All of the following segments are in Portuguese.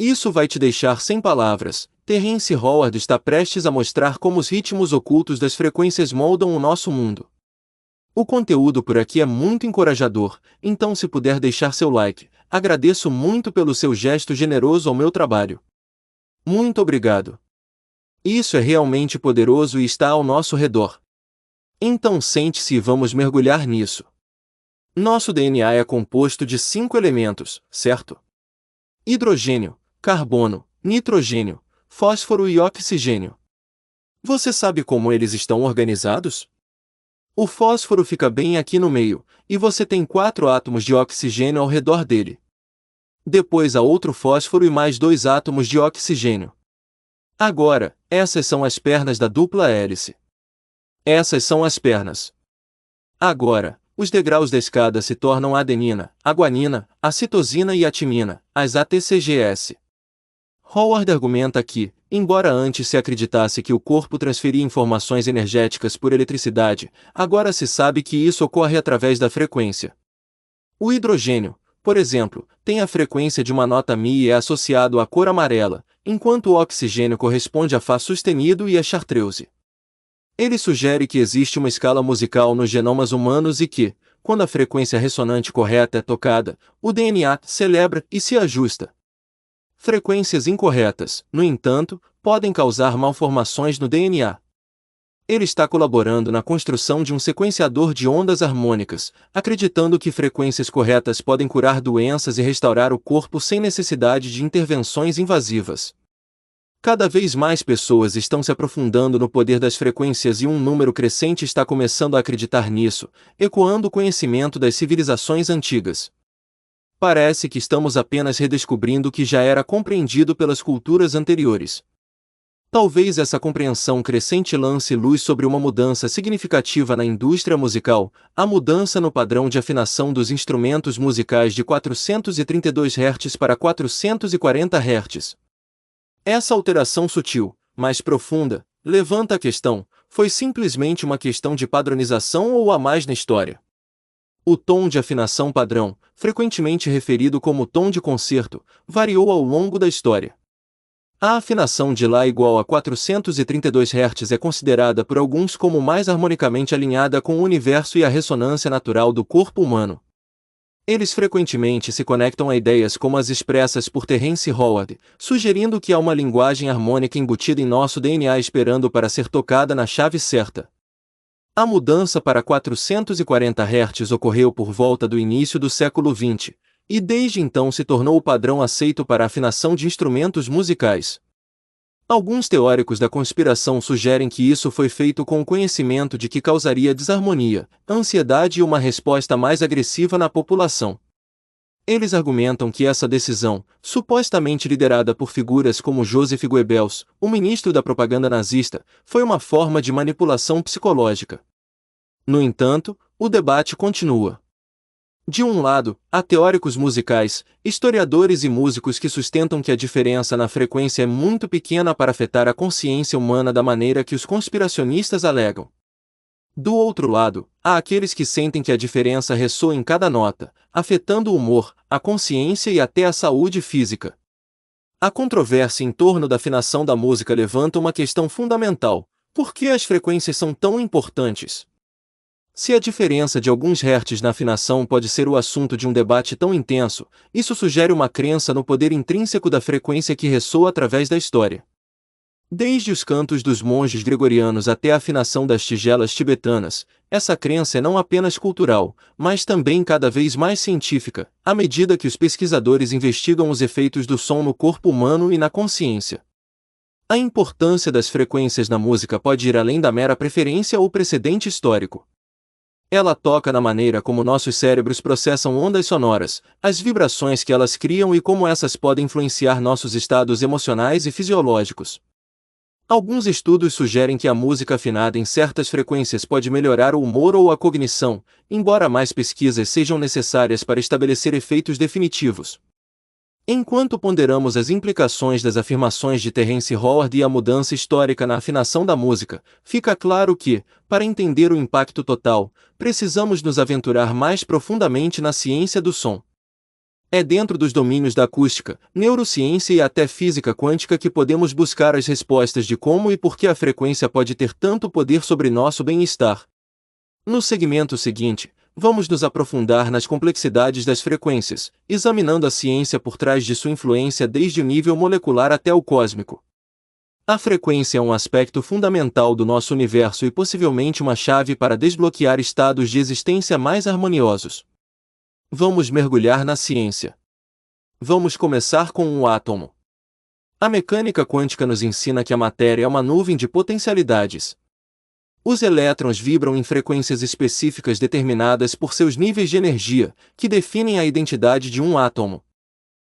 Isso vai te deixar sem palavras. Terence Howard está prestes a mostrar como os ritmos ocultos das frequências moldam o nosso mundo. O conteúdo por aqui é muito encorajador, então se puder deixar seu like, agradeço muito pelo seu gesto generoso ao meu trabalho. Muito obrigado. Isso é realmente poderoso e está ao nosso redor. Então sente-se e vamos mergulhar nisso. Nosso DNA é composto de 5 elementos, certo? Hidrogênio, carbono, nitrogênio, fósforo e oxigênio. Você sabe como eles estão organizados? O fósforo fica bem aqui no meio, e você tem 4 átomos de oxigênio ao redor dele. Depois há outro fósforo e mais 2 átomos de oxigênio. Agora, essas são as pernas da dupla hélice. Essas são as pernas. Agora, os degraus da escada se tornam a adenina, a guanina, a citosina e a timina, as ATCGS. Howard argumenta que, embora antes se acreditasse que o corpo transferia informações energéticas por eletricidade, agora se sabe que isso ocorre através da frequência. O hidrogênio, por exemplo, tem a frequência de uma nota Mi e é associado à cor amarela, enquanto o oxigênio corresponde a Fá sustenido e a chartreuse. Ele sugere que existe uma escala musical nos genomas humanos e que, quando a frequência ressonante correta é tocada, o DNA celebra e se ajusta. Frequências incorretas, no entanto, podem causar malformações no DNA. Ele está colaborando na construção de um sequenciador de ondas harmônicas, acreditando que frequências corretas podem curar doenças e restaurar o corpo sem necessidade de intervenções invasivas. Cada vez mais pessoas estão se aprofundando no poder das frequências e um número crescente está começando a acreditar nisso, ecoando o conhecimento das civilizações antigas. Parece que estamos apenas redescobrindo o que já era compreendido pelas culturas anteriores. Talvez essa compreensão crescente lance luz sobre uma mudança significativa na indústria musical, a mudança no padrão de afinação dos instrumentos musicais de 432 Hz para 440 Hz. Essa alteração sutil, mais profunda, levanta a questão: foi simplesmente uma questão de padronização ou há mais na história? O tom de afinação padrão, frequentemente referido como tom de concerto, variou ao longo da história. A afinação de Lá igual a 432 Hz é considerada por alguns como mais harmonicamente alinhada com o universo e a ressonância natural do corpo humano. Eles frequentemente se conectam a ideias como as expressas por Terence Howard, sugerindo que há uma linguagem harmônica embutida em nosso DNA esperando para ser tocada na chave certa. A mudança para 440 Hz ocorreu por volta do início do século XX, e desde então se tornou o padrão aceito para a afinação de instrumentos musicais. Alguns teóricos da conspiração sugerem que isso foi feito com o conhecimento de que causaria desarmonia, ansiedade e uma resposta mais agressiva na população. Eles argumentam que essa decisão, supostamente liderada por figuras como Joseph Goebbels, o ministro da propaganda nazista, foi uma forma de manipulação psicológica. No entanto, o debate continua. De um lado, há teóricos musicais, historiadores e músicos que sustentam que a diferença na frequência é muito pequena para afetar a consciência humana da maneira que os conspiracionistas alegam. Do outro lado, há aqueles que sentem que a diferença ressoa em cada nota, afetando o humor, a consciência e até a saúde física. A controvérsia em torno da afinação da música levanta uma questão fundamental: por que as frequências são tão importantes? Se a diferença de alguns hertz na afinação pode ser o assunto de um debate tão intenso, isso sugere uma crença no poder intrínseco da frequência que ressoa através da história. Desde os cantos dos monges gregorianos até a afinação das tigelas tibetanas, essa crença é não apenas cultural, mas também cada vez mais científica, à medida que os pesquisadores investigam os efeitos do som no corpo humano e na consciência. A importância das frequências na música pode ir além da mera preferência ou precedente histórico. Ela toca na maneira como nossos cérebros processam ondas sonoras, as vibrações que elas criam e como essas podem influenciar nossos estados emocionais e fisiológicos. Alguns estudos sugerem que a música afinada em certas frequências pode melhorar o humor ou a cognição, embora mais pesquisas sejam necessárias para estabelecer efeitos definitivos. Enquanto ponderamos as implicações das afirmações de Terence Howard e a mudança histórica na afinação da música, fica claro que, para entender o impacto total, precisamos nos aventurar mais profundamente na ciência do som. É dentro dos domínios da acústica, neurociência e até física quântica que podemos buscar as respostas de como e por que a frequência pode ter tanto poder sobre nosso bem-estar. No segmento seguinte, vamos nos aprofundar nas complexidades das frequências, examinando a ciência por trás de sua influência desde o nível molecular até o cósmico. A frequência é um aspecto fundamental do nosso universo e possivelmente uma chave para desbloquear estados de existência mais harmoniosos. Vamos mergulhar na ciência. Vamos começar com o átomo. A mecânica quântica nos ensina que a matéria é uma nuvem de potencialidades. Os elétrons vibram em frequências específicas determinadas por seus níveis de energia, que definem a identidade de um átomo.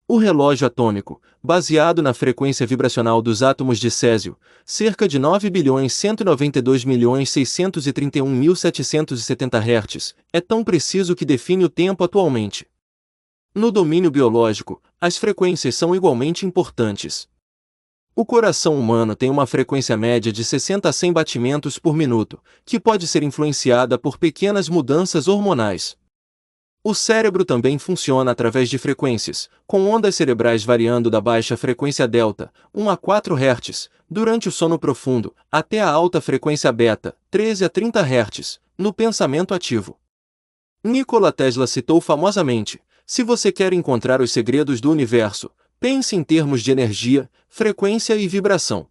O relógio atômico, baseado na frequência vibracional dos átomos de césio, cerca de 9.192.631.770 Hz, é tão preciso que define o tempo atualmente. No domínio biológico, as frequências são igualmente importantes. O coração humano tem uma frequência média de 60 a 100 batimentos por minuto, que pode ser influenciada por pequenas mudanças hormonais. O cérebro também funciona através de frequências, com ondas cerebrais variando da baixa frequência delta, 1 a 4 Hz, durante o sono profundo, até a alta frequência beta, 13 a 30 Hz, no pensamento ativo. Nikola Tesla citou famosamente: se você quer encontrar os segredos do universo, pense em termos de energia, frequência e vibração.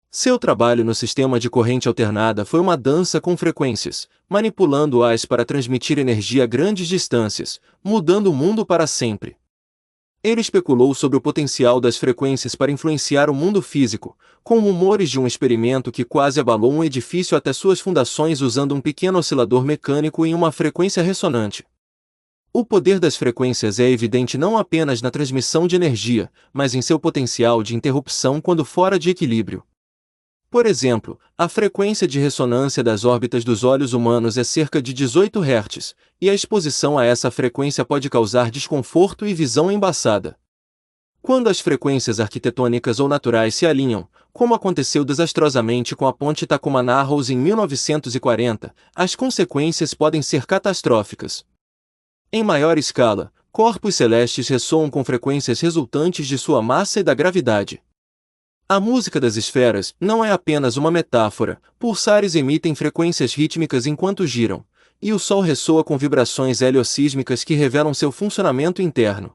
Seu trabalho no sistema de corrente alternada foi uma dança com frequências, manipulando-as para transmitir energia a grandes distâncias, mudando o mundo para sempre. Ele especulou sobre o potencial das frequências para influenciar o mundo físico, com rumores de um experimento que quase abalou um edifício até suas fundações usando um pequeno oscilador mecânico em uma frequência ressonante. O poder das frequências é evidente não apenas na transmissão de energia, mas em seu potencial de interrupção quando fora de equilíbrio. Por exemplo, a frequência de ressonância das órbitas dos olhos humanos é cerca de 18 Hz, e a exposição a essa frequência pode causar desconforto e visão embaçada. Quando as frequências arquitetônicas ou naturais se alinham, como aconteceu desastrosamente com a ponte Tacoma-Narrows em 1940, as consequências podem ser catastróficas. Em maior escala, corpos celestes ressoam com frequências resultantes de sua massa e da gravidade. A música das esferas não é apenas uma metáfora, pulsares emitem frequências rítmicas enquanto giram, e o Sol ressoa com vibrações heliocísmicas que revelam seu funcionamento interno.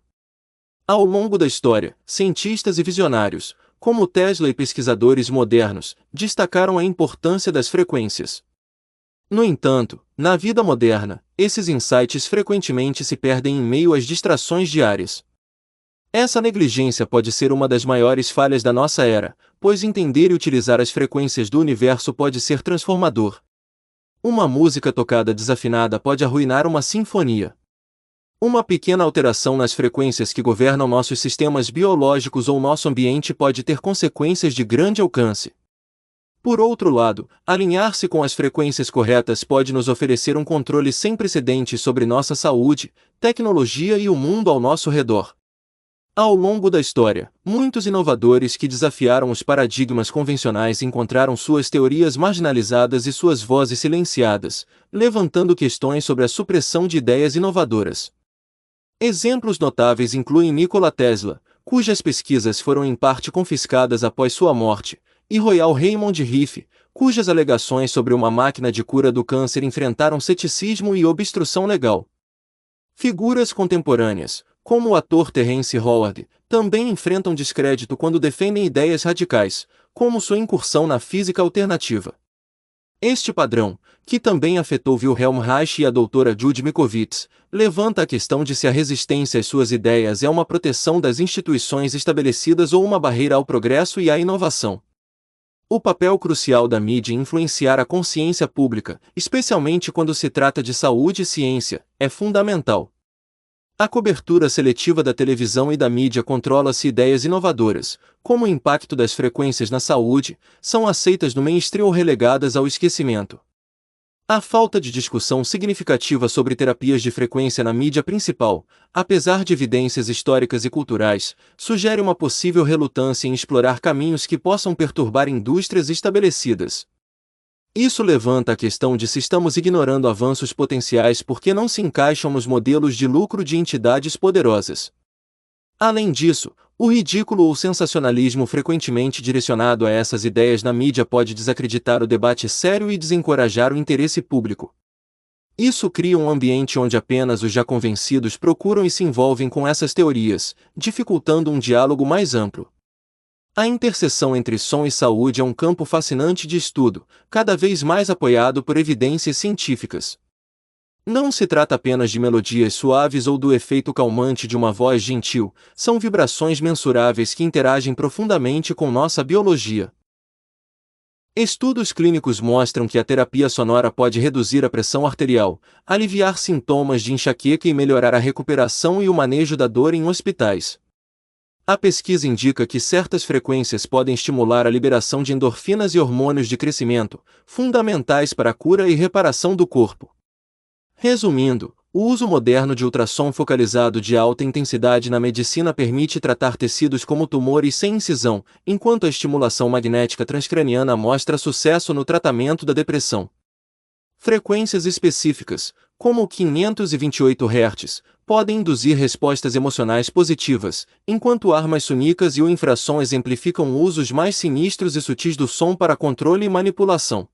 Ao longo da história, cientistas e visionários, como Tesla e pesquisadores modernos, destacaram a importância das frequências. No entanto, na vida moderna, esses insights frequentemente se perdem em meio às distrações diárias. Essa negligência pode ser uma das maiores falhas da nossa era, pois entender e utilizar as frequências do universo pode ser transformador. Uma música tocada desafinada pode arruinar uma sinfonia. Uma pequena alteração nas frequências que governam nossos sistemas biológicos ou nosso ambiente pode ter consequências de grande alcance. Por outro lado, alinhar-se com as frequências corretas pode nos oferecer um controle sem precedentes sobre nossa saúde, tecnologia e o mundo ao nosso redor. Ao longo da história, muitos inovadores que desafiaram os paradigmas convencionais encontraram suas teorias marginalizadas e suas vozes silenciadas, levantando questões sobre a supressão de ideias inovadoras. Exemplos notáveis incluem Nikola Tesla, cujas pesquisas foram em parte confiscadas após sua morte, e Royal Raymond Rife, cujas alegações sobre uma máquina de cura do câncer enfrentaram ceticismo e obstrução legal. Figuras contemporâneas, como o ator Terrence Howard, também enfrentam descrédito quando defendem ideias radicais, como sua incursão na física alternativa. Este padrão, que também afetou Wilhelm Reich e a doutora Judy Mikovits, levanta a questão de se a resistência às suas ideias é uma proteção das instituições estabelecidas ou uma barreira ao progresso e à inovação. O papel crucial da mídia em influenciar a consciência pública, especialmente quando se trata de saúde e ciência, é fundamental. A cobertura seletiva da televisão e da mídia controla-se ideias inovadoras, como o impacto das frequências na saúde, são aceitas no mainstream ou relegadas ao esquecimento. A falta de discussão significativa sobre terapias de frequência na mídia principal, apesar de evidências históricas e culturais, sugere uma possível relutância em explorar caminhos que possam perturbar indústrias estabelecidas. Isso levanta a questão de se estamos ignorando avanços potenciais porque não se encaixam nos modelos de lucro de entidades poderosas. Além disso, o ridículo ou sensacionalismo frequentemente direcionado a essas ideias na mídia pode desacreditar o debate sério e desencorajar o interesse público. Isso cria um ambiente onde apenas os já convencidos procuram e se envolvem com essas teorias, dificultando um diálogo mais amplo. A interseção entre som e saúde é um campo fascinante de estudo, cada vez mais apoiado por evidências científicas. Não se trata apenas de melodias suaves ou do efeito calmante de uma voz gentil, são vibrações mensuráveis que interagem profundamente com nossa biologia. Estudos clínicos mostram que a terapia sonora pode reduzir a pressão arterial, aliviar sintomas de enxaqueca e melhorar a recuperação e o manejo da dor em hospitais. A pesquisa indica que certas frequências podem estimular a liberação de endorfinas e hormônios de crescimento, fundamentais para a cura e reparação do corpo. Resumindo, o uso moderno de ultrassom focalizado de alta intensidade na medicina permite tratar tecidos como tumores sem incisão, enquanto a estimulação magnética transcraniana mostra sucesso no tratamento da depressão. Frequências específicas, como o 528 Hz, podem induzir respostas emocionais positivas, enquanto armas sonicas e o infrassom exemplificam usos mais sinistros e sutis do som para controle e manipulação.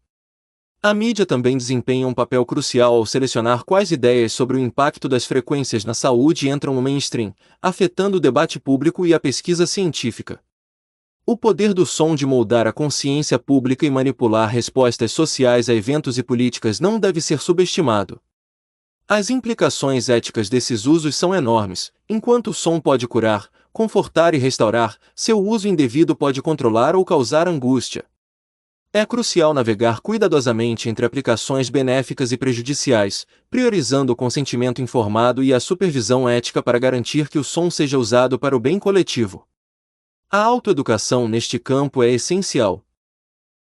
A mídia também desempenha um papel crucial ao selecionar quais ideias sobre o impacto das frequências na saúde entram no mainstream, afetando o debate público e a pesquisa científica. O poder do som de moldar a consciência pública e manipular respostas sociais a eventos e políticas não deve ser subestimado. As implicações éticas desses usos são enormes. Enquanto o som pode curar, confortar e restaurar, seu uso indevido pode controlar ou causar angústia. É crucial navegar cuidadosamente entre aplicações benéficas e prejudiciais, priorizando o consentimento informado e a supervisão ética para garantir que o som seja usado para o bem coletivo. A autoeducação neste campo é essencial.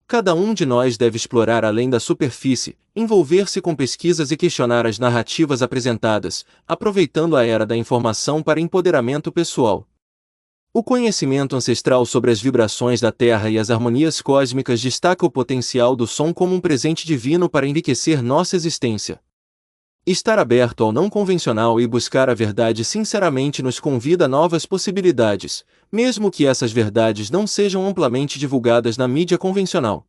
Cada um de nós deve explorar além da superfície, envolver-se com pesquisas e questionar as narrativas apresentadas, aproveitando a era da informação para empoderamento pessoal. O conhecimento ancestral sobre as vibrações da Terra e as harmonias cósmicas destaca o potencial do som como um presente divino para enriquecer nossa existência. Estar aberto ao não convencional e buscar a verdade sinceramente nos convida a novas possibilidades, mesmo que essas verdades não sejam amplamente divulgadas na mídia convencional.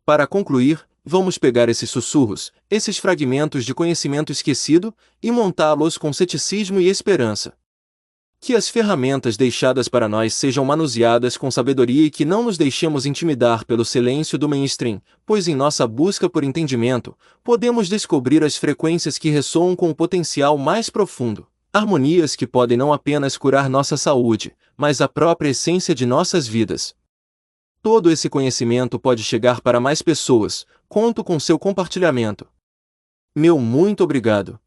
Para concluir, vamos pegar esses sussurros, esses fragmentos de conhecimento esquecido, e montá-los com ceticismo e esperança. Que as ferramentas deixadas para nós sejam manuseadas com sabedoria e que não nos deixemos intimidar pelo silêncio do mainstream, pois em nossa busca por entendimento, podemos descobrir as frequências que ressoam com o potencial mais profundo, harmonias que podem não apenas curar nossa saúde, mas a própria essência de nossas vidas. Todo esse conhecimento pode chegar para mais pessoas, conto com seu compartilhamento. Meu muito obrigado.